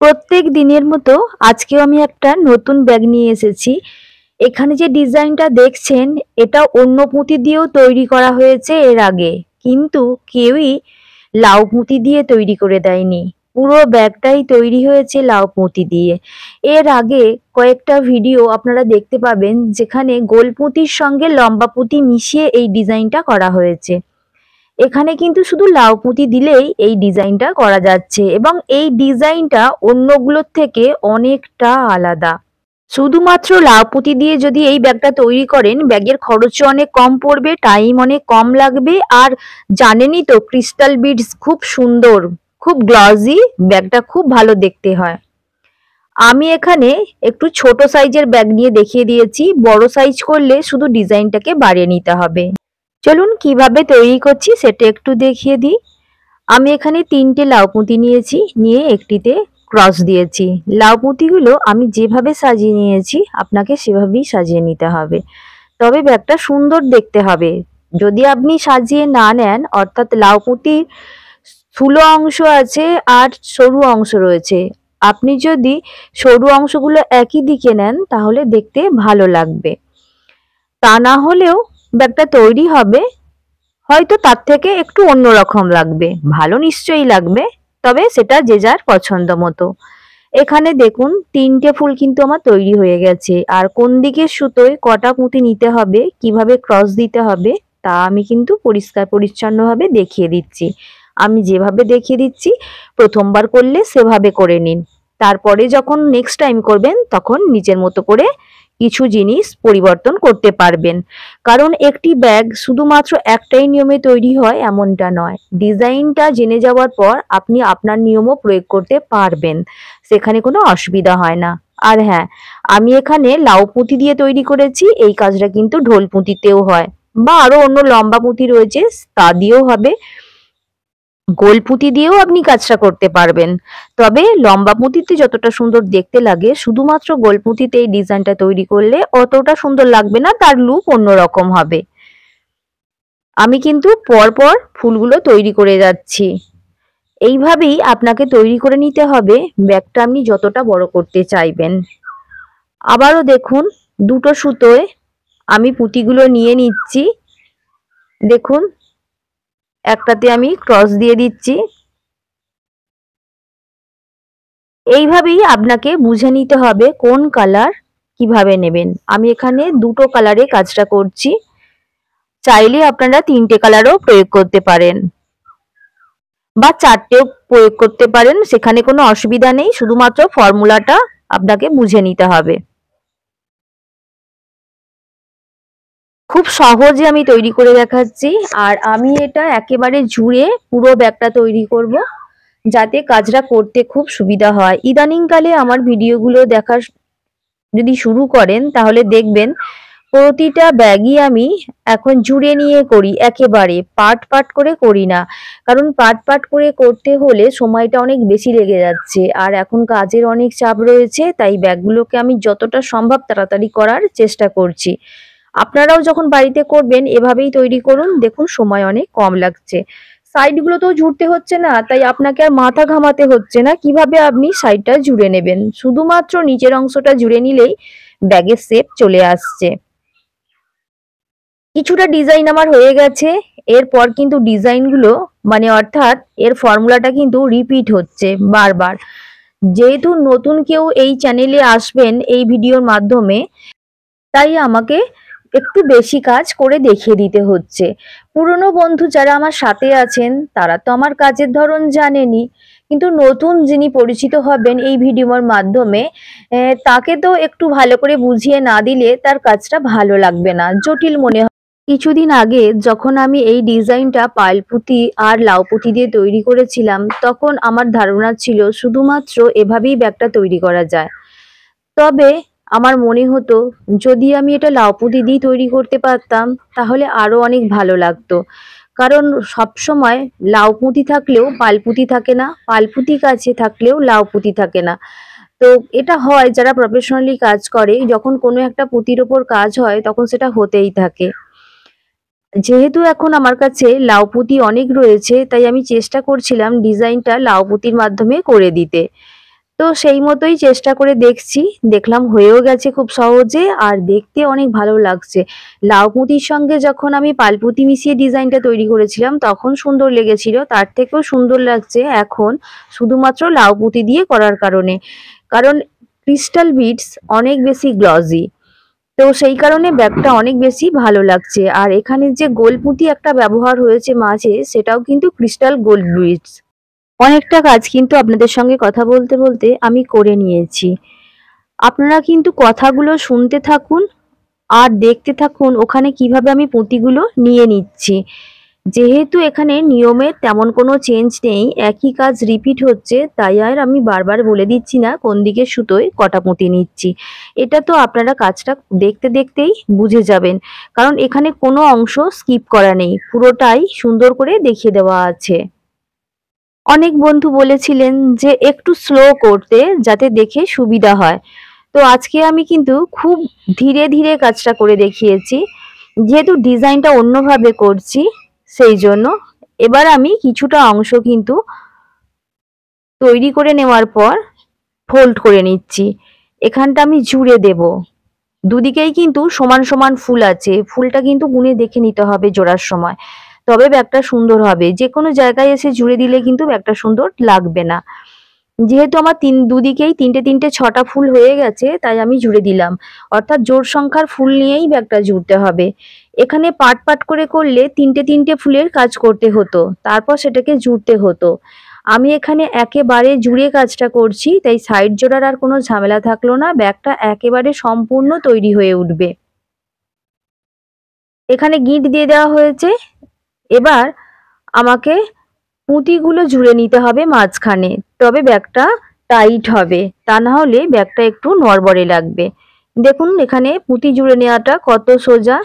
প্রত্যেক দিনের মতো আজকেও আমি একটা নতুন ব্যাগ নিয়ে এসেছি। এখানে যে ডিজাইনটা দেখছেন এটা অন্য পুঁতি দিয়েও তৈরি করা হয়েছে এর আগে, কিন্তু কেউই লাউ পুঁতি দিয়ে তৈরি করে দেয়নি। পুরো ব্যাগটাই তৈরি হয়েছে লাউ পুঁতি দিয়ে। এর আগে কয়েকটা ভিডিও আপনারা দেখতে পাবেন যেখানে গোল পুঁতির সঙ্গে লম্বা পুঁতি মিশিয়ে এই ডিজাইনটা করা হয়েছে। এখানে কিন্তু শুধু লাউ পুঁতি দিলেই এই ডিজাইনটা করা যাচ্ছে এবং এই ডিজাইনটা অন্যগুলোর থেকে অনেকটা আলাদা। শুধুমাত্র লাউ পুঁতি দিয়ে যদি এই ব্যাগটা তৈরি করেন, ব্যাগের খরচও অনেক কম পড়বে, টাইম অনেক কম লাগবে। আর জানেনই তো ক্রিস্টাল বিডস খুব সুন্দর, খুব গ্লজি, ব্যাগটা খুব ভালো দেখতে হয়। আমি এখানে একটু ছোট সাইজের ব্যাগ নিয়ে দেখিয়ে দিয়েছি, বড় সাইজ করলে শুধু ডিজাইনটাকে বাড়িয়ে নিতে হবে। চলুন কিভাবে তৈরি করছি সেটা একটু দেখিয়ে দিই। আমি এখানে 3টে লাউ পুঁতি নিয়েছি, নিয়ে একটিতে ক্রস দিয়েছি। লাউ পুঁতিগুলো আমি যেভাবে সাজিয়ে নিয়েছি আপনাকে সেভাবেই সাজিয়ে নিতে হবে, তবে ব্যাগটা সুন্দর দেখতে হবে। যদি আপনি সাজিয়ে না নেন, অর্থাৎ লাউ পুঁতির স্থূল অংশ আছে আর সরু অংশ রয়েছে, আপনি যদি সরু অংশগুলো একই দিকে নেন তাহলে দেখতে ভালো লাগবে। তা না হলেও ব্যাগটা তৈরি হবে হয়তো তার থেকে একটু অন্যরকম লাগবে, ভালো নিশ্চয়ই লাগবে, তবে সেটা যে যার পছন্দ মতো। এখানে দেখুন 3টে ফুল কিন্তু আমার তৈরি হয়ে গেছে, আর কোন দিকে সুতোয় কটা পুঁতি নিতে হবে, কিভাবে ক্রস দিতে হবে তা আমি কিন্তু পরিষ্কার পরিচ্ছন্নভাবে দেখিয়ে দিচ্ছি। আমি যেভাবে দেখিয়ে দিচ্ছি প্রথমবার করলে সেভাবে করে নিন, তারপরে যখন নেক্সট টাইম করবেন তখন নিজের মতো করে কিছু জিনিস পরিবর্তন করতে পারবেন। কারণ একটি ব্যাগ শুধুমাত্র একটাই নিয়মে তৈরি হয় এমনটা নয়, ডিজাইনটা জেনে যাওয়ার পর আপনি আপনার নিয়মও প্রয়োগ করতে পারবেন, সেখানে কোনো অসুবিধা হয় না। আর হ্যাঁ, আমি এখানে লাউ পুঁতি দিয়ে তৈরি করেছি, এই কাজটা কিন্তু ঢোল পুঁতিতেও হয়, বা আরো অন্য লম্বা পুঁতি রয়েছে তা দিয়েও হবে। গোল পুঁতি দিয়েও আপনি কাজটা করতে পারবেন, তবে লম্বা পুঁতিতে যতটা সুন্দর দেখতে লাগে শুধুমাত্র গোল পুঁতিতে এই ডিজাইনটা তৈরি করলে অতটা সুন্দর লাগবে না, তার লুক অন্যরকম হবে। আমি কিন্তু পরপর ফুলগুলো তৈরি করে যাচ্ছি। এইভাবেই আপনাকে তৈরি করে নিতে হবে ব্যাগটা আপনি যতটা বড় করতে চাইবেন। আবারও দেখুন, দুটো সুতোয় আমি পুঁতিগুলো নিয়ে নিচ্ছি। দেখুন, একটাতে আমি ক্রস দিয়ে দিচ্ছি। এইভাবেই আপনাকে বুঝে নিতে হবে কোন কালার কিভাবে নেবেন। আমি এখানে দুটো কালারে কাজটা করছি, চাইলে আপনারা 3টে কালারও প্রয়োগ করতে পারেন বা 4টেও প্রয়োগ করতে পারেন, সেখানে কোনো অসুবিধা নেই, শুধুমাত্র ফর্মুলাটা আপনাকে বুঝে নিতে হবে। খুব সহজে আমি তৈরি করে দেখাচ্ছি, আর আমি এটা একেবারে জুড়ে পুরো ব্যাগটা তৈরি করব যাতে কাজটা করতে খুব সুবিধা হয়। ইদানিংকালে আমার ভিডিওগুলো দেখা যদি শুরু করেন তাহলে দেখবেন প্রতিটা ব্যাগই আমি এখন জুড়ে নিয়ে করি, একেবারে পার্ট পার্ট করে করি না। কারণ পার্ট পার্ট করে করতে হলে সময়টা অনেক বেশি লেগে যাচ্ছে, আর এখন কাজের অনেক চাপ রয়েছে, তাই ব্যাগগুলোকে আমি যতটা সম্ভব তাড়াতাড়ি করার চেষ্টা করছি। আপনারাও যখন বাড়িতে করবেন এভাবেই তৈরি করুন, দেখুন সময় অনেক কম লাগছে। সাইডগুলো তো জুড়তে হচ্ছে না, তাই আপনাকে আর মাথা ঘামাতে হচ্ছে না কিভাবে আপনি সাইডটা জুড়ে নেবেন, শুধুমাত্র নিচের অংশটা জুড়ে নিলেই ব্যাগের শেপ চলে আসছে। কিছুটা ডিজাইন আমার হয়ে গেছে, এরপর কিন্তু ডিজাইনগুলো অর্থাৎ এর ফর্মুলাটা কিন্তু রিপিট হচ্ছে বারবার। যেহেতু নতুন কেউ এই চ্যানেলে আসবেন এই ভিডিওর মাধ্যমে, তাই আমাকে একটু বেশি কাজ করে দেখিয়ে দিতে হচ্ছে। পুরনো বন্ধু যারা আমার সাথে আছেন তারা তো আমার কাজের ধরন জানেনই, কিন্তু নতুন যিনি পরিচিত হবেন এই ভিডিওর মাধ্যমে, তাকে তো একটু ভালো করে বুঝিয়ে না দিলে তার কাজটা ভালো লাগবে না, জটিল মনে হবে। কিছুদিন আগে যখন আমি এই ডিজাইনটা পাইল পুঁতি আর লাউ পুঁতি দিয়ে তৈরি করেছিলাম, তখন আমার ধারণা ছিল শুধুমাত্র এভাবেই ব্যাগটা তৈরি করা যায়। তবে আমার মনে হতো যদি আমি এটা লাউ পুঁতি দিয়ে তৈরি করতে পারতাম তাহলে আরো অনেক ভালো লাগতো। কারণ সবসময় লাউ পুঁতি থাকলেও পালপুঁতি থাকে না, পালপুঁতি কাছে থাকলেও লাউ পুঁতি থাকে না। তো এটা হয় যারা প্রফেশনালি কাজ করে, যখন কোনো একটা পুঁতির ওপর কাজ হয় তখন সেটা হতেই থাকে। যেহেতু এখন আমার কাছে লাউ পুঁতি অনেক রয়েছে, তাই আমি চেষ্টা করছিলাম ডিজাইনটা লাউ পুঁতির মাধ্যমে করে দিতে। তো সেই মতোই চেষ্টা করে দেখছি, দেখলাম হয়েও গেছে খুব সহজে আর দেখতে অনেক ভালো লাগছে। লাউ পুঁতির সঙ্গে যখন আমি পালপুঁতি মিশিয়ে ডিজাইনটা তৈরি করেছিলাম তখন সুন্দর লেগেছিল, তার থেকেও সুন্দর লাগছে এখন শুধুমাত্র লাউ পুঁতি দিয়ে করার কারণে। কারণ ক্রিস্টাল বিডস অনেক বেশি গ্লজি, তো সেই কারণে ব্যাগটা অনেক বেশি ভালো লাগছে। আর এখানে যে গোল পুঁতি একটা ব্যবহার হয়েছে মাঝে, সেটাও কিন্তু ক্রিস্টাল গোল্ড বিডস। অনেকটা কাজ কিন্তু আপনাদের সঙ্গে কথা বলতে বলতে আমি করে নিয়েছি। আপনারা কিন্তু কথাগুলো শুনতে থাকুন আর দেখতে থাকুন ওখানে কিভাবে আমি পুঁতিগুলো নিয়ে নিচ্ছি। যেহেতু এখানে নিয়মের তেমন কোনো চেঞ্জ নেই, একই কাজ রিপিট হচ্ছে, তাই আর আমি বারবার বলে দিচ্ছি না কোন দিকে সুতোয় কটা পুঁতি নিচ্ছি। এটা তো আপনারা কাজটা দেখতে দেখতেই বুঝে যাবেন, কারণ এখানে কোনো অংশ স্কিপ করা নেই, পুরোটাই সুন্দর করে দেখিয়ে দেওয়া আছে। অনেক বন্ধু বলেছিলেন যে একটু স্লো করতে যাতে দেখে সুবিধা হয়, তো আজকে আমি কিন্তু খুব ধীরে ধীরে কাজটা করে দেখিয়েছি, যেহেতু ডিজাইনটা অন্যভাবে করছি সেই জন্য। এবার আমি কিছুটা অংশ কিন্তু তৈরি করে নেওয়ার পর ফোল্ড করে নিচ্ছি। এখানটা আমি জুড়ে দেব, দুদিকেই কিন্তু সমান সমান ফুল আছে, ফুলটা কিন্তু গুনে দেখে নিতে হবে জোড়ার সময়, তবে ব্যাগটা সুন্দর হবে। যে কোনো জায়গায় এসে জুড়ে দিলে কিন্তু ব্যাগটা সুন্দর লাগবে না। যেহেতু আমার দুদিকেই তিনটে তিনটে ছটা ফুল হয়ে গেছে, তাই আমি জুড়ে দিলাম, অর্থাৎ জোড় সংখ্যার ফুল নিয়েই ব্যাগটা জুড়তে হবে। এখানে পাট পাট করে করলে তিনটে তিনটে ফুলের কাজ করতে হতো, তারপর সেটাকে জুড়তে হতো। আমি এখানে একেবারে জুড়ে কাজটা করছি, তাই সাইড জোড়ার আর কোনো ঝামেলা থাকলো না, ব্যাগটা একেবারে সম্পূর্ণ তৈরি হয়ে উঠবে। এখানে গিঁট দিয়ে দেওয়া হয়েছে। এবার আমাকে পুঁতিগুলো জুড়ে নিতে হবে মাঝখানে, তবে ব্যাগটা টাইট হবে, তা না হলে ব্যাগটা একটু নড়বড়ে লাগবে। দেখুন এখানে পুঁতি জুড়ে নেওয়াটা কত সোজা,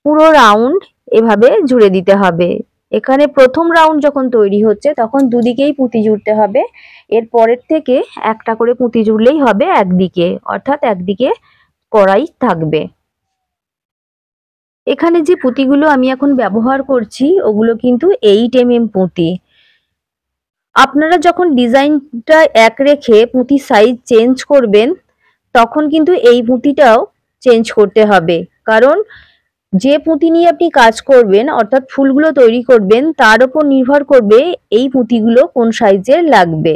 পুরো রাউন্ড এভাবে জুড়ে দিতে হবে। এখানে প্রথম রাউন্ড যখন তৈরি হচ্ছে তখন দুদিকেই পুঁতি জুড়তে হবে, এর পরের থেকে একটা করে পুঁতি জুড়লেই হবে একদিকে, অর্থাৎ একদিকে করাই থাকবে। এখানে যে পুঁতিগুলো আমি এখন ব্যবহার করছি ওগুলো কিন্তু 8 mm পুঁতি। আপনারা যখন ডিজাইনটা এক রেখে পুঁতির সাইজ চেঞ্জ করবেন তখন কিন্তু এই পুঁতিটাও চেঞ্জ করতে হবে, কারণ যে পুঁতি নিয়ে আপনি কাজ করবেন অর্থাৎ ফুলগুলো তৈরি করবেন তার উপর নির্ভর করবে এই পুঁতিগুলো কোন সাইজের লাগবে।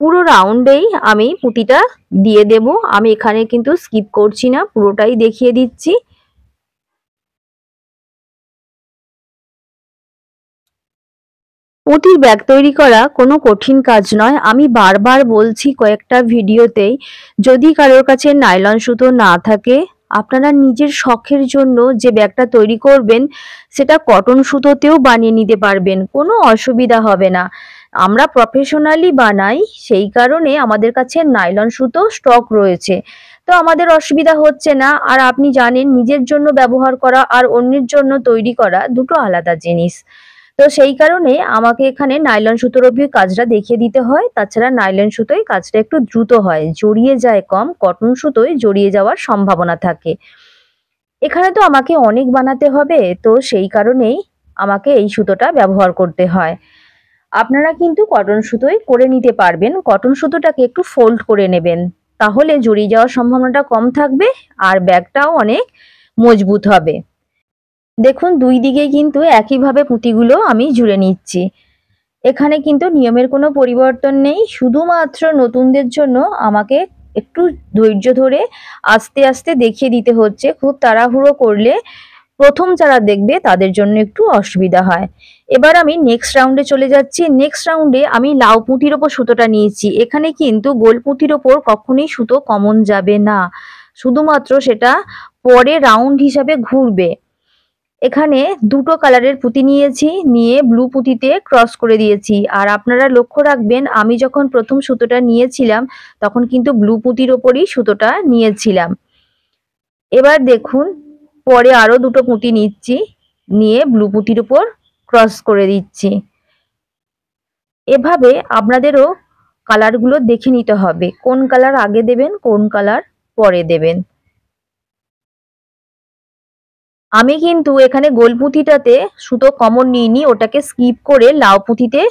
পুরো রাউন্ডেই আমি পুঁতিটা দিয়ে দেব, আমি এখানে কিন্তু স্কিপ করছি না, পুরোটাই দেখিয়ে দিচ্ছি। পুঁতির ব্যাগ তৈরি করা কোনো কঠিন কাজ নয়, আমি বারবার বলছি কয়েকটা ভিডিওতেই। যদি কারোর কাছে নাইলন সুতো না থাকে, আপনারা নিজের শখের জন্য যে ব্যাগটা তৈরি করবেন সেটা কটন সুতোতেও বানিয়ে নিতে পারবেন, কোনো অসুবিধা হবে না। আমরা প্রফেশনালি বানাই, সেই কারণে আমাদের কাছে নাইলন সুতো স্টক রয়েছে, তো আমাদের অসুবিধা হচ্ছে না। আর আপনি জানেন নিজের জন্য ব্যবহার করা আর অন্যের জন্য তৈরি করা দুটো আলাদা জিনিস, তো সেই কারণে আমাকে এখানে নাইলন সুতোর অবধি কাজটা দেখিয়ে দিতে হয়। তাছাড়া নাইলন সুতোয় কাজটা একটু দ্রুত হয়, জড়িয়ে যায় কম, কটন সুতোয় জড়িয়ে যাওয়ার সম্ভাবনা থাকে। এখানে তো আমাকে অনেক বানাতে হবে, তো সেই কারণেই আমাকে এই সুতোটা ব্যবহার করতে হয়। আপনারা কিন্তু কটন সুতোয় করে নিতে পারবেন, কটন সুতোটাকে একটু ফোল্ড করে নেবেন, তাহলে জড়িয়ে যাওয়ার সম্ভাবনাটা কম থাকবে আর ব্যাগটাও অনেক মজবুত হবে। দেখুন দুই দিকে কিন্তু একইভাবে পুঁতিগুলো আমি জুড়ে নিচ্ছি। এখানে কিন্তু নিয়মের কোনো পরিবর্তন নেই, শুধুমাত্র নতুনদের জন্য আমাকে একটু ধৈর্য ধরে আস্তে আস্তে দেখিয়ে দিতে হচ্ছে, খুব তাড়াহুড়ো করলে প্রথম যারা দেখবে তাদের জন্য একটু অসুবিধা হয়। এবার আমি নেক্সট রাউন্ডে চলে যাচ্ছি। নেক্সট রাউন্ডে আমি লাউ পুঁতির ওপর সুতোটা নিয়েছি, এখানে কিন্তু গোল পুঁতির ওপর কখনোই সুতো কমন যাবে না, শুধুমাত্র সেটা পরে রাউন্ড হিসাবে ঘুরবে। এখানে দুটো কালারের পুঁতি নিয়েছি, নিয়ে ব্লু পুঁতিতে ক্রস করে দিয়েছি। আর আপনারা লক্ষ্য রাখবেন আমি যখন প্রথম সুতোটা নিয়েছিলাম তখন কিন্তু ব্লু পুঁতির ওপরই সুতোটা নিয়েছিলাম। এবার দেখুন পরে আরো দুটো পুঁতি নিচ্ছি, নিয়ে ব্লু পুঁতির উপর ক্রস করে দিচ্ছি। এভাবে আপনাদেরও কালারগুলো দেখে নিতে হবে, কোন কালার আগে দেবেন কোন কালার পরে দেবেন। আমি কিন্তু এখানে গোল পুঁতিটাতে সুতো কমন নিইনি, ওটাকে স্কিপ করে লাউ পুঁতিতে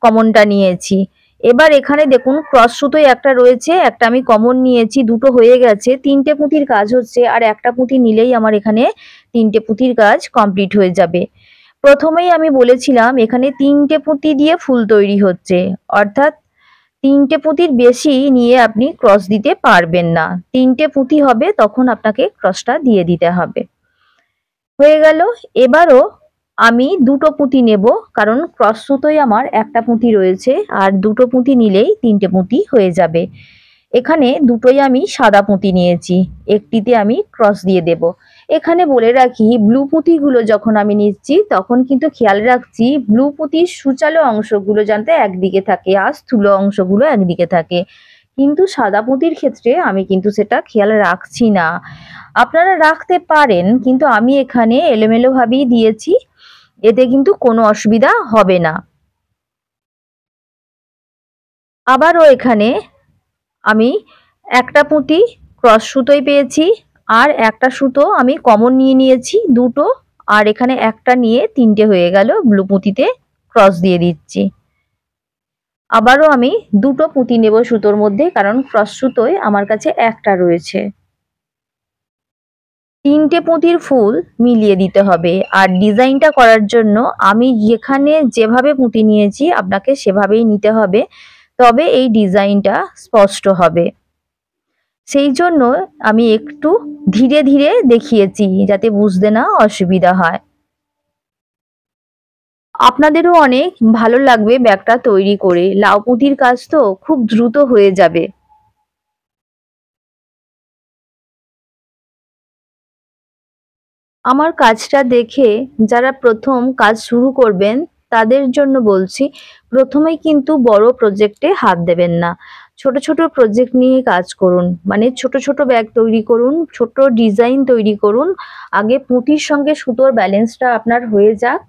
কমনটা নিয়েছি। এবার এখানে দেখুন ক্রস সুতোই একটা রয়েছে, একটা আমি কমন নিয়েছি, দুটো হয়ে গেছে। 3টে পুঁতির কাজ হচ্ছে, আর একটা পুঁতি নিলেই আমার এখানে 3টে পুঁতির কাজ কমপ্লিট হয়ে যাবে। প্রথমেই আমি বলেছিলাম এখানে 3টে পুঁতি দিয়ে ফুল তৈরি হচ্ছে, অর্থাৎ 3টে পুঁতির বেশি নিয়ে আপনি ক্রস দিতে পারবেন না। 3টে পুঁতি হবে তখন আপনাকে ক্রসটা দিয়ে দিতে হবে। হয়ে গেল। এবারও আমি দুটো পুঁতি নেব, কারণ ক্রস সুতোয় আমার একটা পুঁতি রয়েছে, আর দুটো পুঁতি নিলেই 3টে পুঁতি হয়ে যাবে। এখানে দুটোই আমি সাদা পুঁতি নিয়েছি, একটিতে আমি ক্রস দিয়ে দেব। এখানে বলে রাখি, ব্লু পুঁতিগুলো যখন আমি নিচ্ছি তখন কিন্তু খেয়াল রাখছি ব্লু পুঁতির সূচালো অংশগুলো যাতে একদিকে থাকে আর স্থূল অংশগুলো একদিকে থাকে, কিন্তু সাদা পুঁতির ক্ষেত্রে আমি কিন্তু সেটা খেয়াল রাখছি না। আপনারা রাখতে পারেন, কিন্তু আমি এখানে এলোমেলো ভাবেই দিয়েছি, এতে কিন্তু কোনো অসুবিধা হবে না। আবারও এখানে আমি একটা পুঁতি ক্রস সুতোই পেয়েছি, আর একটা সুতো আমি কমন নিয়ে নিয়েছি দুটো, আর এখানে একটা নিয়ে 3টে হয়ে গেল। ব্লু পুঁতিতে ক্রস দিয়ে দিচ্ছি। আবারও আমি দুটো পুঁতি নেব সুতোর মধ্যে, কারণ ক্রস সুতোয় আমার কাছে একটা রয়েছে। 3টে পুঁতির ফুল মিলিয়ে দিতে হবে, আর ডিজাইনটা করার জন্য আমি যেখানে যেভাবে পুঁতি নিয়েছি আপনাকে সেভাবেই নিতে হবে, তবে এই ডিজাইনটা স্পষ্ট হবে। সেই জন্য আমি একটু ধীরে ধীরে দেখিয়েছি, যাতে বুঝতে না অসুবিধা হয়। আপনাদেরও অনেক ভালো লাগবে ব্যাগটা তৈরি করে। লাউ পুঁতির কাজ তো খুব দ্রুত হয়ে যাবে। আমার কাজটা দেখে যারা প্রথম কাজ শুরু করবেন তাদের জন্য বলছি, প্রথমেই কিন্তু বড় প্রজেক্টে হাত দেবেন না। ছোট ছোট প্রজেক্ট নিয়ে কাজ করুন, মানে ছোট ছোট ব্যাগ তৈরি করুন, ছোট ডিজাইন তৈরি করুন। আগে পুঁতির সঙ্গে সুতোর ব্যালেন্সটা আপনার হয়ে যাক,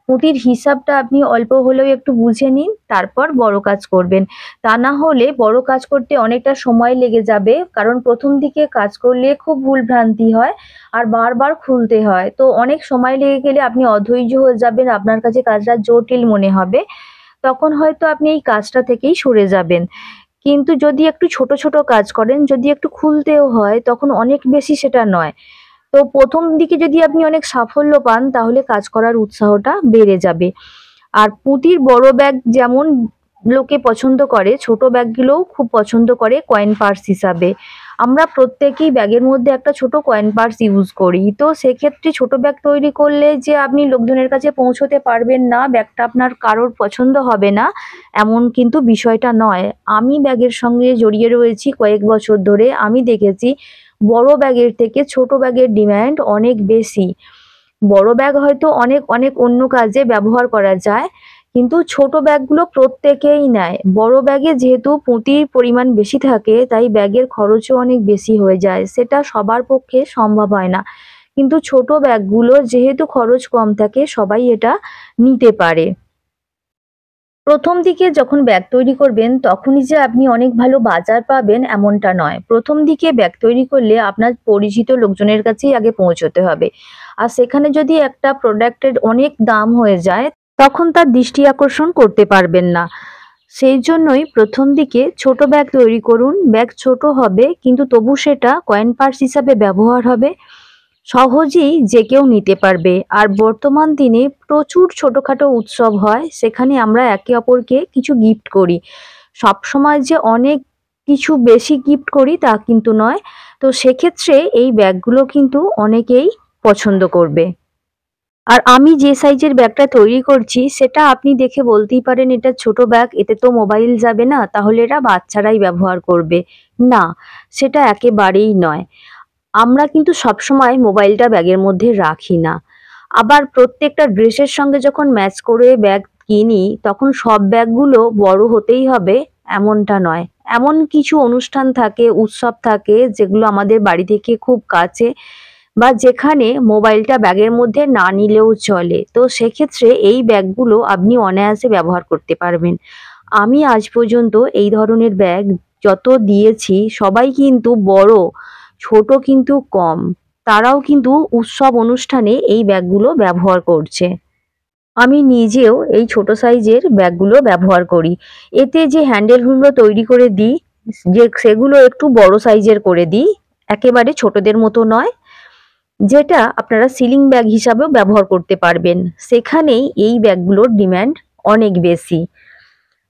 পুঁতির হিসাবটা আপনি অল্প হলেও একটু বুঝে নিন, তারপর বড় কাজ করবেন। তা না হলে বড় কাজ করতে অনেকটা সময় লেগে যাবে, কারণ প্রথম দিকে কাজ করলে খুব ভুলভ্রান্তি হয় আর বারবার খুলতে হয়, তো অনেক সময় লেগে গেলে আপনি অধৈর্য হয়ে যাবেন, আপনার কাছে কাজটা জটিল মনে হবে, তখন হয়তো আপনি এই কাজটা থেকেই সরে যাবেন। কিন্তু যদি একটু ছোট ছোট কাজ করেন, যদি একটু খুলতেও হয়, তখন অনেক বেশি সেটা নয়। তো প্রথম দিকে যদি আপনি অনেক সাফল্য পান তাহলে কাজ করার উৎসাহটা বেড়ে যাবে। আর পুঁতির বড় ব্যাগ যেমন লোকে পছন্দ করে, ছোট ব্যাগগুলোও খুব পছন্দ করে কয়েন পার্স হিসাবে। আমরা প্রত্যেকেই ব্যাগের মধ্যে একটা ছোট কয়েন পার্স ইউজ করি, তো সেক্ষেত্রে ছোট ব্যাগ তৈরি করলে যে আপনি লোকজনের কাছে পৌঁছতে পারবেন না, ব্যাগটা আপনার কারোর পছন্দ হবে না, এমন কিন্তু বিষয়টা নয়। আমি ব্যাগের সঙ্গে জড়িয়ে রয়েছি কয়েক বছর ধরে, আমি দেখেছি বড় ব্যাগের থেকে ছোট ব্যাগের ডিমান্ড অনেক বেশি। বড় ব্যাগ হয়তো অনেক অনেক অন্য কাজে ব্যবহার করা যায়, কিন্তু ছোট ব্যাগগুলো প্রত্যেকেই নেয়। বড় ব্যাগে যেহেতু পুঁতির পরিমাণ বেশি থাকে, তাই ব্যাগের খরচও অনেক বেশি হয়ে যায়, সেটা সবার পক্ষে সম্ভব হয় না। কিন্তু ছোট ব্যাগগুলো যেহেতু খরচ কম থাকে, সবাই এটা নিতে পারে। প্রথম দিকে যখন ব্যাগ তৈরি করবেন তখনই যে আপনি অনেক ভালো বাজার পাবেন এমনটা নয়। প্রথম দিকে ব্যাগ তৈরি করলে আপনার পরিচিত লোকজনের কাছেই আগে পৌঁছতে হবে, আর সেখানে যদি একটা প্রোডাক্টের অনেক দাম হয়ে যায় তখন তার দৃষ্টি আকর্ষণ করতে পারবেন না। সেই জন্যই প্রথম দিকে ছোট ব্যাগ তৈরি করুন। ব্যাগ ছোট হবে কিন্তু তবু সেটা কয়েন পার্স হিসাবে ব্যবহার হবে, সহজেই যে কেউ নিতে পারবে। আর বর্তমান দিনে প্রচুর ছোটখাটো উৎসব হয়, সেখানে আমরা একে অপরকে কিছু গিফট করি। সব সময় যে অনেক কিছু বেশি গিফট করি তা কিন্তু নয়। তো সেক্ষেত্রে এই ব্যাগগুলো কিন্তু অনেকেই পছন্দ করবে। আর আমি যে সাইজের ব্যাগটা তৈরি করছি সেটা আপনি দেখে বলতেই পারেন এটা ছোট ব্যাগ, এতে তো মোবাইল যাবে না, তাহলে এটা বাচ্চারাই ব্যবহার করবে। না, সেটা একেবারেই নয়। আমরা কিন্তু সবসময় মোবাইলটা ব্যাগের মধ্যে রাখি না। আবার প্রত্যেকটা ড্রেসের সঙ্গে যখন ম্যাচ করে ব্যাগ কিনি তখন সব ব্যাগগুলো বড় হতেই হবে এমনটা নয়। এমন কিছু অনুষ্ঠান থাকে, উৎসব থাকে যেগুলো আমাদের বাড়ি থেকে খুব কাছে, বা যেখানে মোবাইলটা ব্যাগের মধ্যে না নিলেও চলে, তো সেক্ষেত্রে এই ব্যাগগুলো আপনি অনায়াসে ব্যবহার করতে পারবেন। আমি আজ পর্যন্ত এই ধরনের ব্যাগ যত দিয়েছি সবাই কিন্তু বড়, ছোট কিন্তু কম। তারাও কিন্তু উৎসব অনুষ্ঠানে এই ব্যাগগুলো ব্যবহার করছে। আমি নিজেও এই ছোট সাইজের ব্যাগগুলো ব্যবহার করি। এতে যে হ্যান্ডেলগুলো তৈরি করে দিই, সেগুলো একটু বড় সাইজের করে দিই, একেবারে ছোটদের মতো নয়, যেটা আপনারা সিলিং ব্যাগ হিসাবেও ব্যবহার করতে পারবেন। সেখানেই এই ব্যাগগুলোর ডিম্যান্ড অনেক বেশি।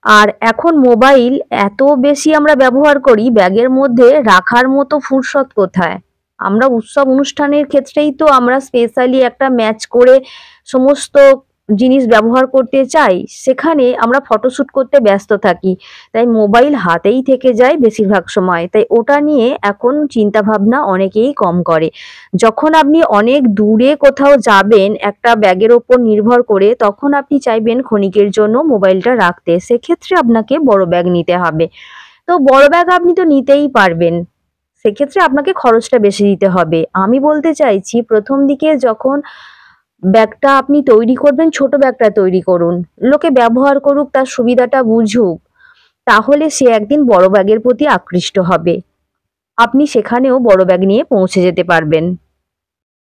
আর এখন মোবাইল এত বেশি আমরা ব্যবহার করি, ব্যাগের মধ্যে রাখার মতো ফুরসত কোথায়? আমরা উৎসব অনুষ্ঠানের ক্ষেত্রেই তো আমরা স্পেশালি একটা ম্যাচ করে সমস্ত জিনিস ব্যবহার করতে চাই, সেখানে আমরা ফটোশ্যুট করতে ব্যস্ত থাকি, তাই মোবাইল হাতেই থেকে যায় বেশিরভাগ সময়। তাই ওটা নিয়ে এখন চিন্তা ভাবনা অনেকেই কম করে। যখন আপনি অনেক দূরে কোথাও যাবেন একটা ব্যাগের ওপর নির্ভর করে, তখন আপনি চাইবেন ক্ষণিকের জন্য মোবাইলটা রাখতে, সেক্ষেত্রে আপনাকে বড় ব্যাগ নিতে হবে। তো বড় ব্যাগ আপনি তো নিতেই পারবেন, সেক্ষেত্রে আপনাকে খরচটা বেশি দিতে হবে। আমি বলতে চাইছি, প্রথম দিকে যখন ব্যাগটা আপনি তৈরি করবেন, ছোট ব্যাগটা তৈরি করুন, লোকে ব্যবহার করুক, তার সুবিধাটা বুঝুক, তাহলে সে একদিন বড় ব্যাগের প্রতি আকৃষ্ট হবে। আপনি সেখানেও বড় ব্যাগ নিয়ে পৌঁছে যেতে পারবেন।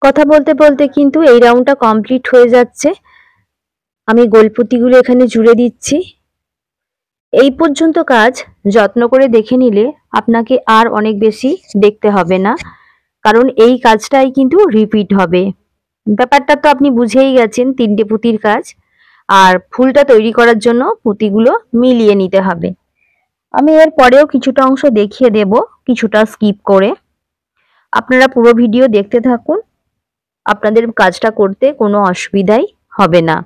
কথা বলতে বলতে কিন্তু এই রাউন্ডটা কমপ্লিট হয়ে যাচ্ছে। আমি গোলপুতিগুলো এখানে জুড়ে দিচ্ছি। এই পর্যন্ত কাজ যত্ন করে দেখে নিলে আপনাকে আর অনেক বেশি দেখতে হবে না, কারণ এই কাজটাই কিন্তু রিপিট হবে। ব্যাপারটা তো আপনি বুঝেই গেছেন, 3টে পুঁতির কাজ। আর ফুলটা তৈরি করার জন্য পুঁতিগুলো মিলিয়ে নিতে হবে। আমি এর পরেও কিছুটা অংশ দেখিয়ে দেব, কিছুটা স্কিপ করে। আপনারা পুরো ভিডিও দেখতে থাকুন, আপনাদের কাজটা করতে কোনো অসুবিধাই হবে না।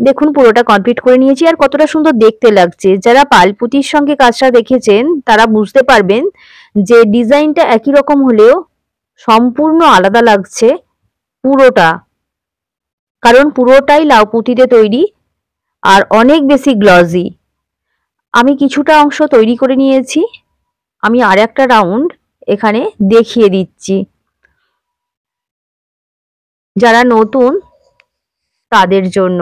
দেখুন পুরোটা কমপ্লিট করে নিয়েছি, আর কতটা সুন্দর দেখতে লাগছে। যারা পালপুতির সঙ্গে কাজটা দেখেছেন তারা বুঝতে পারবেন যে ডিজাইনটা একই রকম হলেও সম্পূর্ণ আলাদা লাগছে পুরোটা, কারণ পুরোটাই লাউ পুঁতিতে তৈরি আর অনেক বেশি গ্লজি। আমি কিছুটা অংশ তৈরি করে নিয়েছি, আমি আর একটা রাউন্ড এখানে দেখিয়ে দিচ্ছি। যারা নতুন তাদের জন্য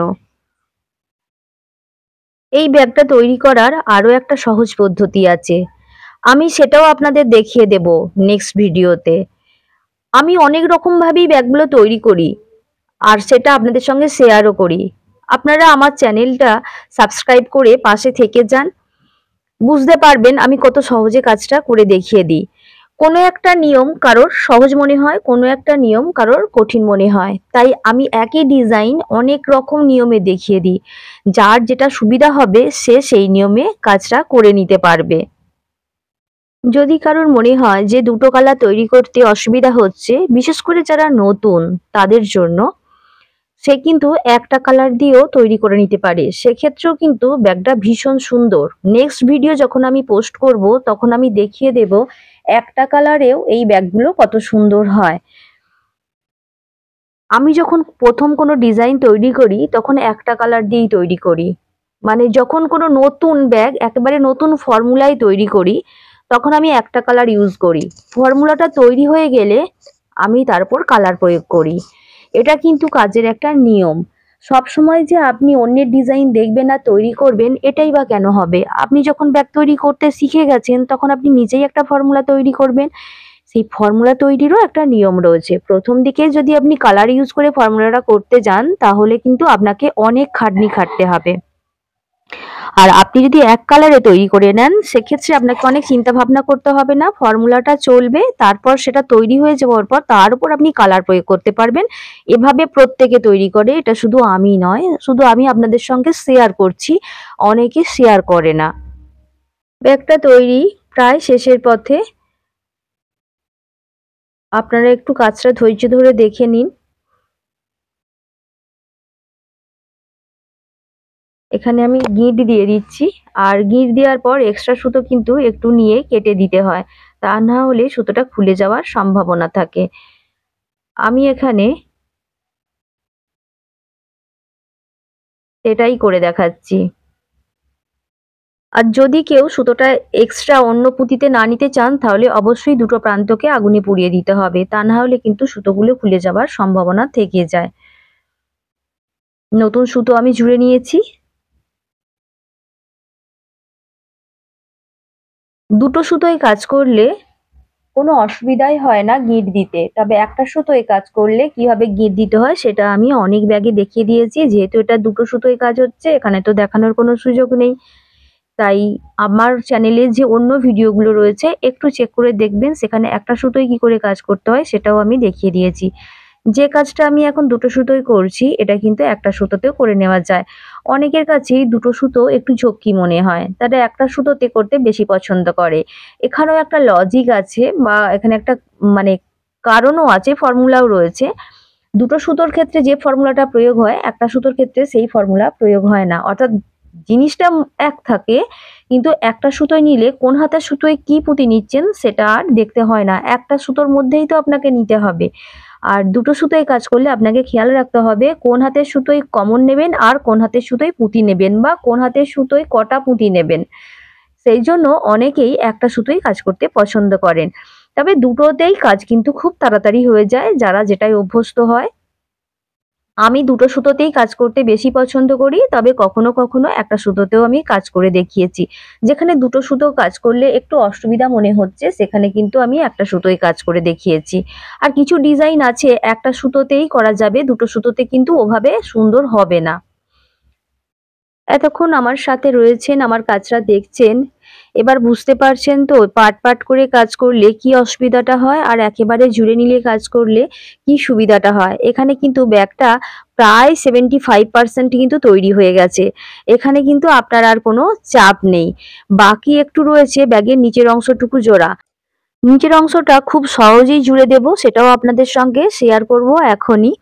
এই ব্যাগটা তৈরি করার আরো একটা সহজ পদ্ধতি আছে, আমি সেটাও আপনাদের দেখিয়ে দেব নেক্সট ভিডিওতে। আমি অনেক রকম ভাবেই ব্যাগগুলো তৈরি করি, আর সেটা আপনাদের সঙ্গে শেয়ারও করি। আপনারা আমার চ্যানেলটা সাবস্ক্রাইব করে পাশে থেকে যান, বুঝতে পারবেন আমি কত সহজে কাজটা করে দেখিয়ে দিই। কোনো একটা নিয়ম কারোর সহজ মনে হয়, কোনো একটা নিয়ম কারোর কঠিন মনে হয়, তাই আমি একই ডিজাইন অনেক রকম নিয়মে দেখিয়ে দিই। যার যেটা সুবিধা হবে সে সেই নিয়মে কাজটা করে নিতে পারবে। যদি কারোর মনে হয় যে দুটো কালার তৈরি করতে অসুবিধা হচ্ছে, বিশেষ করে যারা নতুন তাদের জন্য, সে কিন্তু একটা কালার দিয়েও তৈরি করে নিতে পারে, সেক্ষেত্রেও কিন্তু ব্যাগটা ভীষণ সুন্দর। নেক্সট ভিডিও যখন আমি পোস্ট করব তখন আমি দেখিয়ে দেব একটা কালারেও এই ব্যাগগুলো কত সুন্দর হয়। আমি যখন প্রথম কোনো ডিজাইন তৈরি করি তখন একটা কালার দিয়েই তৈরি করি, মানে যখন কোনো নতুন ব্যাগ একেবারে নতুন ফর্মুলায় তৈরি করি তখন আমি একটা কালার ইউজ করি। ফর্মুলাটা তৈরি হয়ে গেলে আমি তারপর কালার প্রয়োগ করি। এটা কিন্তু কাজের একটা নিয়ম। সব সময় যে আপনি অন্যের ডিজাইন দেখবেন আর তৈরি করবেন, এটাই বা কেন হবে? আপনি যখন ব্যাগ তৈরি করতে শিখে গেছেন তখন আপনি নিজেই একটা ফর্মুলা তৈরি করবেন। সেই ফর্মুলা তৈরিরও একটা নিয়ম রয়েছে। প্রথম দিকে যদি আপনি কালার ইউজ করে ফর্মুলাটা করতে যান তাহলে কিন্তু আপনাকে অনেক খাটনি খাটতে হবে। আর আপনি যদি এক কালারে তৈরি করে নেন সেক্ষেত্রে আপনাকে অনেক চিন্তা ভাবনা করতে হবে না, ফর্মুলাটা চলবে, তারপর সেটা তৈরি হয়ে যাওয়ার পর তার উপর আপনি কালার প্রয়োগ করতে পারবেন। এভাবে প্রত্যেকে তৈরি করে, এটা শুধু আমি নয়, শুধু আমি আপনাদের সঙ্গে শেয়ার করছি, অনেকে শেয়ার করে না। ব্যাগটা তৈরি প্রায় শেষের পথে, আপনারা একটু কাজটা ধৈর্য ধরে দেখে নিন। এখানে আমি গিঁট দিয়ে দিচ্ছি, আর গিঁট দেওয়ার পর এক্সট্রা সুতো কিন্তু একটু নিয়ে কেটে দিতে হয়, তা না হলে সুতোটা খুলে যাওয়ার সম্ভাবনা থাকে। আমি এখানে এটাই করে দেখাচ্ছি। আর যদি কেউ সুতোটা এক্সট্রা অন্য পুঁতিতে না নিতে চান তাহলে অবশ্যই দুটো প্রান্তকে আগুনে পুড়িয়ে দিতে হবে, তা না হলে কিন্তু সুতোগুলো খুলে যাওয়ার সম্ভাবনা থেকে যায়। নতুন সুতো আমি জুড়ে নিয়েছি। দুটো সুতোয় কাজ করলে কোনো অসুবিধাই হয় না গিঁট দিতে। তবে একটা সুতোয় কাজ করলে কিভাবে গিঁট দিতে হয় সেটা আমি অনেক ব্যাগে দেখিয়ে দিয়েছি। যেহেতু এটা দুটো সুতোয় কাজ হচ্ছে, এখানে তো দেখানোর কোনো সুযোগ নেই। তাই আমার চ্যানেলে যে অন্য ভিডিওগুলো রয়েছে একটু চেক করে দেখবেন, সেখানে একটা সুতোয় কি করে কাজ করতে হয় সেটাও আমি দেখিয়ে দিয়েছি। যে কাজটা আমি এখন দুটো সুতোয় করছি, এটা কিন্তু একটা সুতোতেও করে নেওয়া যায়। অনেকের কাছেই দুটো সুতো একটু ঝক্কি মনে হয়, তারা একটা সুতোতে করতে বেশি পছন্দ করে। এখানেও একটা লজিক আছে বা এখানে একটা মানে কারণও আছে, ফর্মুলাও রয়েছে। দুটো সুতোর ক্ষেত্রে যে ফর্মুলাটা প্রয়োগ হয়, একটা সুতোর ক্ষেত্রে সেই ফর্মুলা প্রয়োগ হয় না। অর্থাৎ জিনিসটা এক থাকে, কিন্তু একটা সুতোয় নিলে কোন হাতের সুতোয় কি পুঁতি নিচ্ছেন সেটা আর দেখতে হয় না। একটা সুতোর মধ্যেই তো আপনাকে নিতে হবে। আর দুটো সুতোয় কাজ করলে আপনাকে খেয়াল রাখতে হবে কোন হাতের সুতোয় কমন নেবেন আর কোন হাতের সুতোয় পুঁতি নেবেন, বা কোন হাতের সুতোয় কটা পুঁতি নেবেন। সেই জন্য অনেকেই একটা সুতোয় কাজ করতে পছন্দ করেন। তবে দুটোতেই কাজ কিন্তু খুব তাড়াতাড়ি হয়ে যায়, যারা যেটায় অভ্যস্ত হয়। আমি দুটো সুতোতেই কাজ করতে বেশি পছন্দ করি, তবে কখনো কখনো একটা সুতোতেও আমি কাজ করে দেখিয়েছি। যেখানে দুটো সুতো কাজ করলে একটু অসুবিধা মনে হচ্ছে, সেখানে কিন্তু আমি একটা সুতোয় কাজ করে দেখিয়েছি। আর কিছু ডিজাইন আছে একটা সুতোতেই করা যাবে, দুটো সুতোতে কিন্তু ওভাবে সুন্দর হবে না। এতক্ষণ আমার সাথে রয়েছেন, আমার কাজটা দেখছেন। এবার বুঝতে পারছেন তো পার্ট পার্ট করে কাজ করলে কি অসুবিধাটা হয় আর একেবারে জুড়ে নিলে কাজ করলে কি সুবিধাটা হয়। এখানে কিন্তু ব্যাগটা প্রায় 75% কিন্তু তৈরি হয়ে গেছে। এখানে কিন্তু আপনার আর কোনো চাপ নেই। বাকি একটু রয়েছে ব্যাগের নিচের অংশটুকু জোড়া। নিচের অংশটা খুব সহজেই জুড়ে দেব, সেটাও আপনাদের সঙ্গে শেয়ার করব এখনই।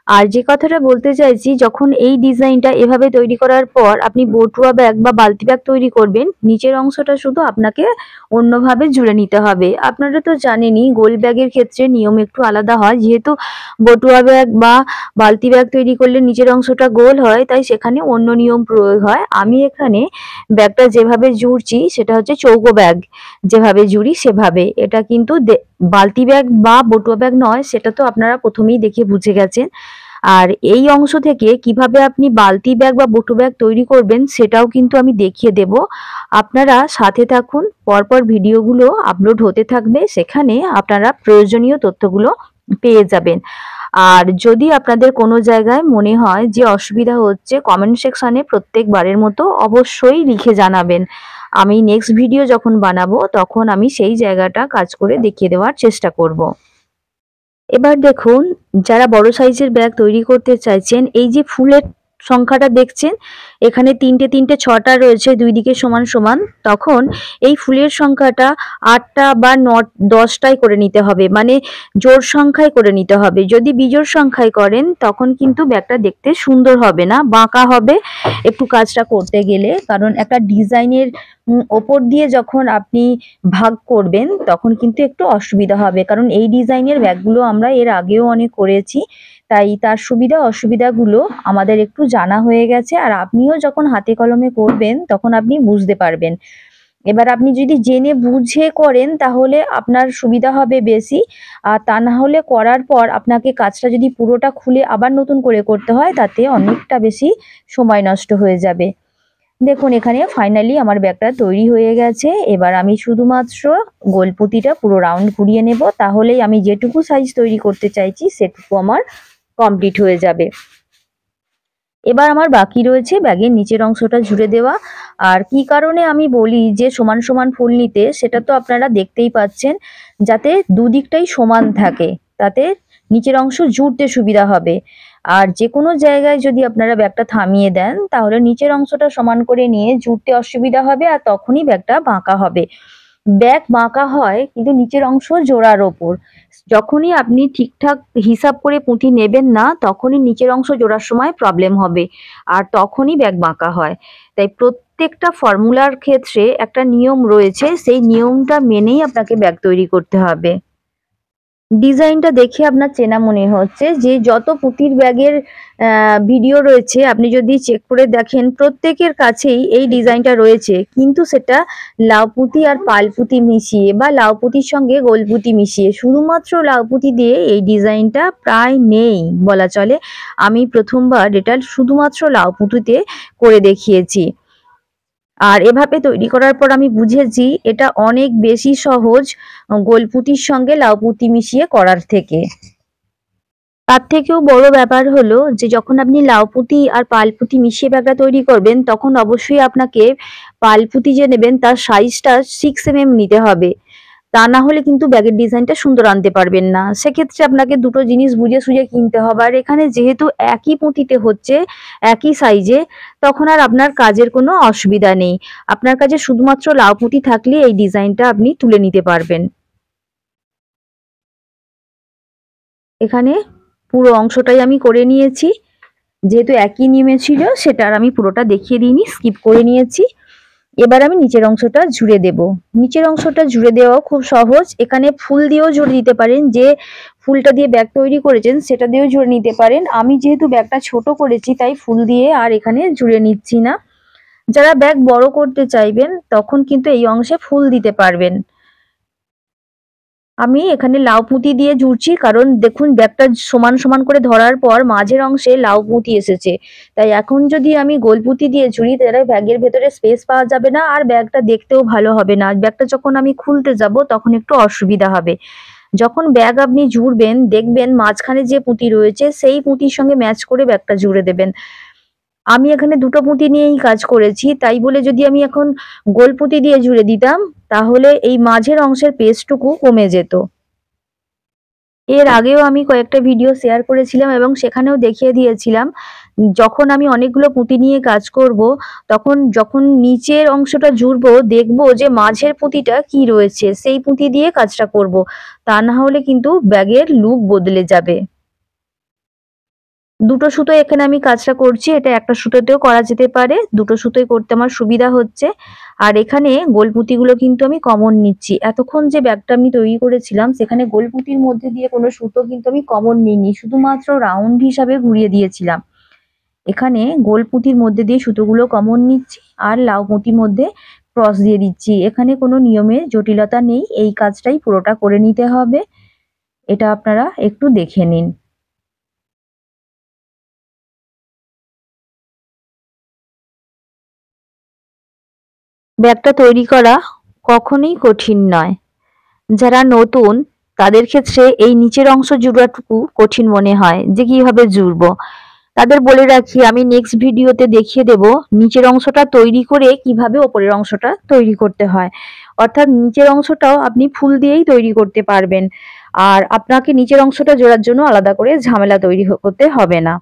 আর যে কথাটা বলতে চাইছি, যখন এই ডিজাইনটা এভাবে তৈরি করার পর আপনি বটুয়া ব্যাগ বা বালতি ব্যাগ তৈরি করবেন, নিচের অংশটা শুধু আপনাকে অন্যভাবে জুড়ে নিতে হবে। আপনারা তো জানেনই গোল ব্যাগের ক্ষেত্রে নিয়ম একটু আলাদা হয়। যেহেতু বটুয়া ব্যাগ বা বালতি ব্যাগ তৈরি করলে নিচের অংশটা গোল হয়, তাই সেখানে অন্য নিয়ম প্রয়োগ হয়। আমি এখানে ব্যাগটা যেভাবে জুড়ছি সেটা হচ্ছে চৌকো ব্যাগ যেভাবে জুড়ি সেভাবে। এটা কিন্তু বালতি ব্যাগ বা বটুয়া ব্যাগ নয়, সেটা তো আপনারা প্রথমেই দেখে বুঝে গেছেন। আর এই অংশ থেকে কিভাবে আপনি বালতি ব্যাগ বা বটু ব্যাগ তৈরি করবেন সেটাও কিন্তু আমি দেখিয়ে দেব। আপনারা সাথে থাকুন, পরপর ভিডিওগুলো আপলোড হতে থাকবে, সেখানে আপনারা প্রয়োজনীয় তথ্যগুলো পেয়ে যাবেন। আর যদি আপনাদের কোনো জায়গায় মনে হয় যে অসুবিধা হচ্ছে, কমেন্ট সেকশনে প্রত্যেকবারের মতো অবশ্যই লিখে জানাবেন। আমি নেক্সট ভিডিও যখন বানাবো তখন আমি সেই জায়গাটা কাজ করে দেখিয়ে দেওয়ার চেষ্টা করব। এবার দেখুন, যারা বড় সাইজের ব্যাগ তৈরি করতে চাইছেন, এই যে ফুলের সংখ্যাটা দেখছেন, এখানে তিনটে তিনটে ছটা রয়েছে দুই দিকে সমান সমান। তখন এই ফুলের সংখ্যাটা 8টা বা 10টাই করে নিতে হবে, মানে জোড় সংখ্যায় করে নিতে হবে। যদি বিজোড় সংখ্যায় করেন তখন কিন্তু ব্যাগটা দেখতে সুন্দর হবে না, বাঁকা হবে একটু কাজটা করতে গেলে। কারণ একটা ডিজাইনের ওপর দিয়ে যখন আপনি ভাগ করবেন তখন কিন্তু একটু অসুবিধা হবে, কারণ এই ডিজাইনের ব্যাগগুলো আমরা এর আগেও অনেক করেছি। তাই তার সুবিধা অসুবিধাগুলো আমাদের একটু জানা হয়ে গেছে, আর আপনিও যখন হাতে কলমে করবেন তখন আপনি বুঝতে পারবেন। এবার আপনি যদি জেনে বুঝে করেন তাহলে আপনার সুবিধা হবে বেশি, আর তা না হলে করার পর আপনাকে কাজটা যদি পুরোটা খুলে আবার নতুন করে করতে হয়, তাতে অনেকটা বেশি সময় নষ্ট হয়ে যাবে। দেখুন, এখানে ফাইনালি আমার ব্যাগটা তৈরি হয়ে গেছে। এবার আমি শুধুমাত্র গোল পুঁতিটা পুরো রাউন্ড ঘুরিয়ে নেব, তাহলেই আমি যেটুকু সাইজ তৈরি করতে চাইছি সেটুকু আমার কমপ্লিট হয়ে যাবে। এবার আমার বাকি রয়েছে ব্যাগের নিচের অংশটা জুড়ে দেওয়া। আর কি কারণে আমি বলি যে সমান সমান ফুল নিতে, সেটা তো আপনারা দেখতেই পাচ্ছেন, যাতে দুদিকটাই সমান থাকে, তাতে নিচের অংশ জুড়তে সুবিধা হবে। আর যে কোনো জায়গায় যদি আপনারা ব্যাগটা থামিয়ে দেন তাহলে নিচের অংশটা সমান করে নিয়ে জুড়তে অসুবিধা হবে, আর তখনই ব্যাগটা বাঁকা হবে। ব্যাগ বাঁকা হয় কিন্তু নিচের অংশ জোড়ার ওপর। যখনই আপনি ঠিকঠাক হিসাব করে পুঁতি নেবেন না, তখনই নিচের অংশ জোড়ার সময় প্রবলেম হবে, আর তখনই ব্যাগ বাঁকা হয়। তাই প্রত্যেকটা ফর্মুলার ক্ষেত্রে একটা নিয়ম রয়েছে, সেই নিয়মটা মেনেই আপনাকে ব্যাগ তৈরি করতে হবে। ডিজাইনটা দেখে আপনার চেনা মনে হচ্ছে যে যত পুঁতির ব্যাগের ভিডিও রয়েছে, আপনি যদি চেক করে দেখেন প্রত্যেকের কাছেই এই ডিজাইনটা রয়েছে, কিন্তু সেটা লাউ পুঁতি আর পাল পুঁতি মিশিয়ে বা লাউ পুঁতির সঙ্গে গোল পুঁতি মিশিয়ে, শুধুমাত্র লাউ পুঁতি দিয়ে এই ডিজাইনটা প্রায় নেই বলা চলে। আমি প্রথমবার এটা শুধুমাত্র লাউ পুঁতিতে করে দেখিয়েছি। আর এভাবে তৈরি করার পর আমি বুঝেছি এটা অনেক বেশি সহজ গোলপুতির সঙ্গে লাউপুতি মিশিয়ে করার থেকে। তার থেকেও বড় ব্যাপার হলো যে যখন আপনি লাউপুতি আর পালপুতি মিশিয়ে ব্যাগটা তৈরি করবেন তখন অবশ্যই আপনাকে পালপুতি যে নেবেন তার সাইজটা 6 mm নিতে হবে। তা না হলে কিন্তু ব্যাগের ডিজাইনটা সুন্দর আনতে পারবেন না। সেক্ষেত্রে আপনাকে দুটো জিনিস বুঝে সুঝে কিনতে হবে। আর এখানে যেহেতু একই পুঁতিতে হচ্ছে, একই সাইজে, তখন আর আপনার কাজের কোনো অসুবিধা নেই। আপনার কাছে শুধুমাত্র লাউ পুঁতি থাকলে এই ডিজাইনটা আপনি তুলে নিতে পারবেন। এখানে পুরো অংশটাই আমি করে নিয়েছি। যেহেতু একই নিয়মে ছিল সেটা আর আমি পুরোটা দেখিয়ে দিইনি, স্কিপ করে নিয়েছি। এবার আমি নিচের অংশটা জুড়ে দেব। নিচের অংশটা জুড়ে দেওয়াও খুব সহজ। এখানে ফুল দিয়েও জুড়ে দিতে পারেন, যে ফুলটা দিয়ে ব্যাগ তৈরি করেছেন সেটা দিয়েও জুড়ে নিতে পারেন। আমি যেহেতু ব্যাগটা ছোট করেছি তাই ফুল দিয়ে আর এখানে জুড়ে নিচ্ছি না। যারা ব্যাগ বড় করতে চাইবেন তখন কিন্তু এই অংশে ফুল দিতে পারবেন। আমি এখানে লাউ পুঁতি দিয়ে জুড়ছি, কারণ দেখুন ব্যাগটা সমান সমান করে ধরার পর মাঝের অংশে লাউ পুঁতি এসেছে। তাই এখন যদি আমি গোল পুঁতি দিয়ে জুড়ি তাহলে ব্যাগের ভেতরে স্পেস পাওয়া যাবে না, আর ব্যাগটা দেখতেও ভালো হবে না। ব্যাগটা যখন আমি খুলতে যাব তখন একটু অসুবিধা হবে। যখন ব্যাগ আপনি জুড়বেন দেখবেন মাঝখানে যে পুঁতি রয়েছে সেই পুঁতির সঙ্গে ম্যাচ করে ব্যাগটা জুড়ে দেবেন। আমি এখানে দুটো পুঁতি নিয়েই কাজ করেছি, তাই বলে যদি আমি এখন গোল পুঁতি দিয়ে জুড়ে দিতাম তাহলে এই মাঝের অংশের পেজটুকু কমে যেত। এর আগেও আমি কয়েকটা ভিডিও শেয়ার করেছিলাম এবং সেখানেও দেখিয়ে দিয়েছিলাম, যখন আমি অনেকগুলো পুঁতি নিয়ে কাজ করব তখন যখন নিচের অংশটা জুড়বো দেখবো যে মাঝের পুঁতিটা কি রয়েছে, সেই পুঁতি দিয়ে কাজটা করব। তা না হলে কিন্তু ব্যাগের লুক বদলে যাবে। দুটো সুতো এখানে আমি কাজটা করছি, এটা একটা সুতোতেও করা যেতে পারে, দুটো সুতোই করতে আমার সুবিধা হচ্ছে। আর এখানে গোলপুঁতিগুলো কিন্তু আমি কমন নিচ্ছি। এতক্ষণ যে ব্যাগটা আমি তৈরি করেছিলাম সেখানে গোলপুঁতির মধ্যে দিয়ে কোনো সুতো কিন্তু আমি কমন নিইনি, শুধুমাত্র রাউন্ড হিসাবে ঘুরিয়ে দিয়েছিলাম। এখানে গোলপুঁতির মধ্যে দিয়ে সুতোগুলো কমন নিচ্ছি আর লাউ পুঁতির মধ্যে ক্রস দিয়ে দিচ্ছি। এখানে কোনো নিয়মের জটিলতা নেই, এই কাজটাই পুরোটা করে নিতে হবে। এটা আপনারা একটু দেখে নিন। ব্যাগটা তৈরি করা কখনোই কঠিন নয়। যারা নতুন তাদের ক্ষেত্রে এই নিচের অংশ জুড়াটুকু কঠিন মনে হয় যে কিভাবে জুড়বো। তাদের বলে রাখি, আমি নেক্সট ভিডিওতে দেখিয়ে দেব নিচের অংশটা তৈরি করে কিভাবে ওপরের অংশটা তৈরি করতে হয়। অর্থাৎ নিচের অংশটাও আপনি ফুল দিয়েই তৈরি করতে পারবেন, আর আপনাকে নিচের অংশটা জোড়ার জন্য আলাদা করে ঝামেলা তৈরি করতে হবে না।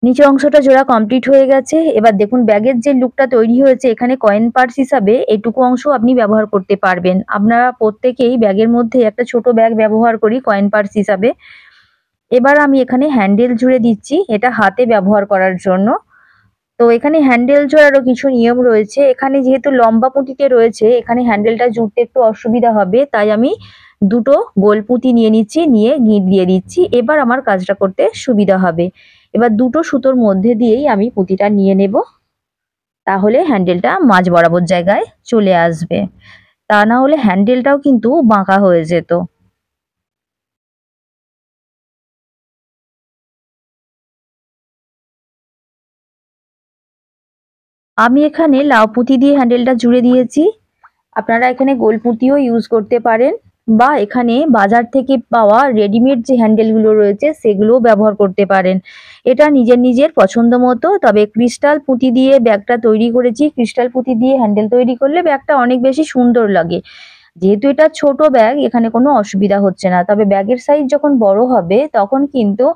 নিচের অংশটা জোড়া কমপ্লিট হয়ে গেছে। এবার দেখুন ব্যাগের যে লুকটা তৈরি হয়েছে, এখানে কয়েন পার্স হিসাবে এটুকু অংশ আপনি ব্যবহার করতে পারবেন। আপনারা প্রত্যেকেই ব্যাগের মধ্যে একটা ছোট ব্যাগ ব্যবহার করি কয়েন পার্স হিসাবে। এবার আমি এখানে হ্যান্ডেল জুড়ে দিচ্ছি, এটা হাতে ব্যবহার করার জন্য। তো এখানে হ্যান্ডেল জোড়ারও কিছু নিয়ম রয়েছে। এখানে যেহেতু লম্বা পুঁতিতে রয়েছে এখানে হ্যান্ডেলটা জুড়তে একটু অসুবিধা হবে, তাই আমি দুটো গোল পুঁতি নিয়ে নিচ্ছি, নিয়ে গিঁট দিয়ে দিচ্ছি। এবার আমার কাজটা করতে সুবিধা হবে। এবার দুটো সুতোর মধ্যে দিয়েই আমি পুঁতিটা নিয়ে নেব, তাহলে হ্যান্ডেলটা মাঝ বরাবর জায়গায় চলে আসবে। তা না হলে হ্যান্ডেলটাও কিন্তু বাঁকা হয়ে যেত। আমি এখানে লাউ পুঁতি দিয়ে হ্যান্ডেলটা জুড়ে দিয়েছি। আপনারা এখানে গোল পুঁতিও ইউজ করতে পারেন, বা এখানে বাজার থেকে পাওয়া রেডিমেড যে হ্যান্ডেলগুলো রয়েছে সেগুলোও ব্যবহার করতে পারেন। এটা নিজের নিজের পছন্দ মতো। তবে ক্রিস্টাল পুঁতি দিয়ে ব্যাগটা তৈরি করেছি, ক্রিস্টাল পুঁতি দিয়ে হ্যান্ডেল তৈরি করলে ব্যাগটা অনেক বেশি সুন্দর লাগে। যেহেতু এটা ছোট ব্যাগ এখানে কোনো অসুবিধা হচ্ছে না, তবে ব্যাগের সাইজ যখন বড় হবে তখন কিন্তু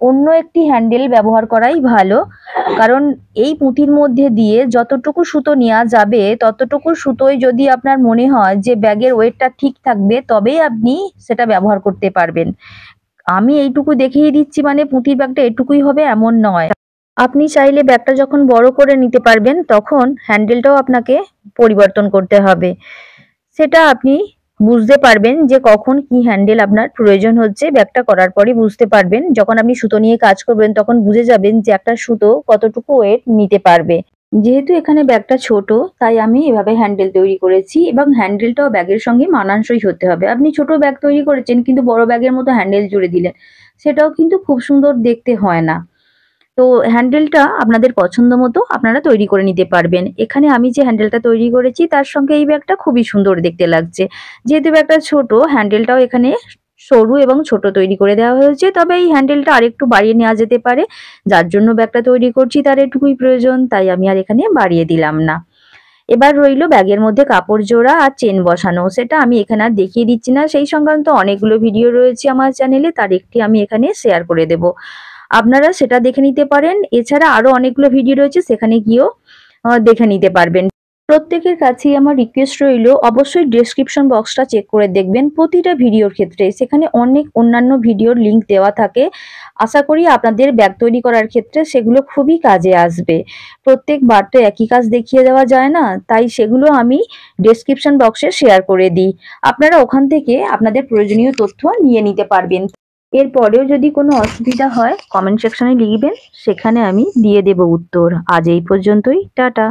অন্য একটি হ্যান্ডেল ব্যবহার করাই ভালো। কারণ এই পুঁতির মধ্যে দিয়ে যতটুকু সুতো নেওয়া যাবে ততটুকু সুতোয় যদি আপনার মনে হয় যে ব্যাগের ওয়েটটা ঠিক থাকবে তবেই আপনি সেটা ব্যবহার করতে পারবেন। আমি এইটুকু দেখিয়ে দিচ্ছি মানে পুঁতির ব্যাগটা এটুকুই হবে এমন নয়। আপনি চাইলে ব্যাগটা যখন বড় করে নিতে পারবেন তখন হ্যান্ডেলটাও আপনাকে পরিবর্তন করতে হবে। সেটা আপনি বুঝতে পারবেন যে কখন কি হ্যান্ডেল আপনার প্রয়োজন হচ্ছে, ব্যাগটা করার পরই বুঝতে পারবেন। যখন আপনি সুতো নিয়ে কাজ করবেন তখন বুঝে যাবেন যে একটা সুতো কতটুকু ওয়েট নিতে পারবে। যেহেতু এখানে ব্যাগটা ছোট তাই আমি এভাবে হ্যান্ডেল তৈরি করেছি, এবং হ্যান্ডেলটাও ব্যাগের সঙ্গে মানানসই হতে হবে। আপনি ছোট ব্যাগ তৈরি করেছেন কিন্তু বড় ব্যাগের মতো হ্যান্ডেল জুড়ে দিলেন, সেটাও কিন্তু খুব সুন্দর দেখতে হয় না। তো হ্যান্ডেলটা আপনাদের পছন্দ মতো আপনারা তৈরি করে নিতে পারবেন। এখানে আমি যে হ্যান্ডেলটা তৈরি করেছি তার সঙ্গে এই ব্যাগটা খুবই সুন্দর দেখতে লাগছে। যেহেতু ব্যাগটা ছোট, হ্যান্ডেলটাও এখানে সরু এবং ছোট তৈরি করে দেওয়া হয়েছে। তবে এই হ্যান্ডেলটা আরেকটু বাড়িয়ে নেওয়া যেতে পারে। যার জন্য ব্যাগটা তৈরি করছি তার এটুকুই প্রয়োজন, তাই আমি আর এখানে বাড়িয়ে দিলাম না। এবার রইল ব্যাগের মধ্যে কাপড় জোড়া আর চেন বসানো, সেটা আমি এখানে আর দেখিয়ে দিচ্ছি না। সেই সংক্রান্ত অনেকগুলো ভিডিও রয়েছে আমার চ্যানেলে, তার একটি আমি এখানে শেয়ার করে দেব, আপনারা সেটা দেখে নিতে পারেন। এছাড়া আরো অনেকগুলো ভিডিও রয়েছে, সেখানে গিয়েও দেখে নিতে পারবেন। প্রত্যেকের কাছেই আমার রিকোয়েস্ট রইল, অবশ্যই ডেসক্রিপশন বক্সটা চেক করে দেখবেন প্রতিটা ভিডিওর ক্ষেত্রে। সেখানে অনেক অন্যান্য ভিডিওর লিংক দেওয়া থাকে। আশা করি আপনাদের ব্যাগ তৈরি করার ক্ষেত্রে সেগুলো খুবই কাজে আসবে। প্রত্যেকবার তো একই কাজ দেখিয়ে দেওয়া যায় না, তাই সেগুলো আমি ডেসক্রিপশন বক্সে শেয়ার করে দিই। আপনারা ওখান থেকে আপনাদের প্রয়োজনীয় তথ্য নিয়ে নিতে পারবেন। এরপরেও যদি কোনো অসুবিধা হয় কমেন্ট সেকশনে লিখবেন, সেখানে আমি দিয়ে দেব উত্তর। আজ এই পর্যন্তই, টাটা।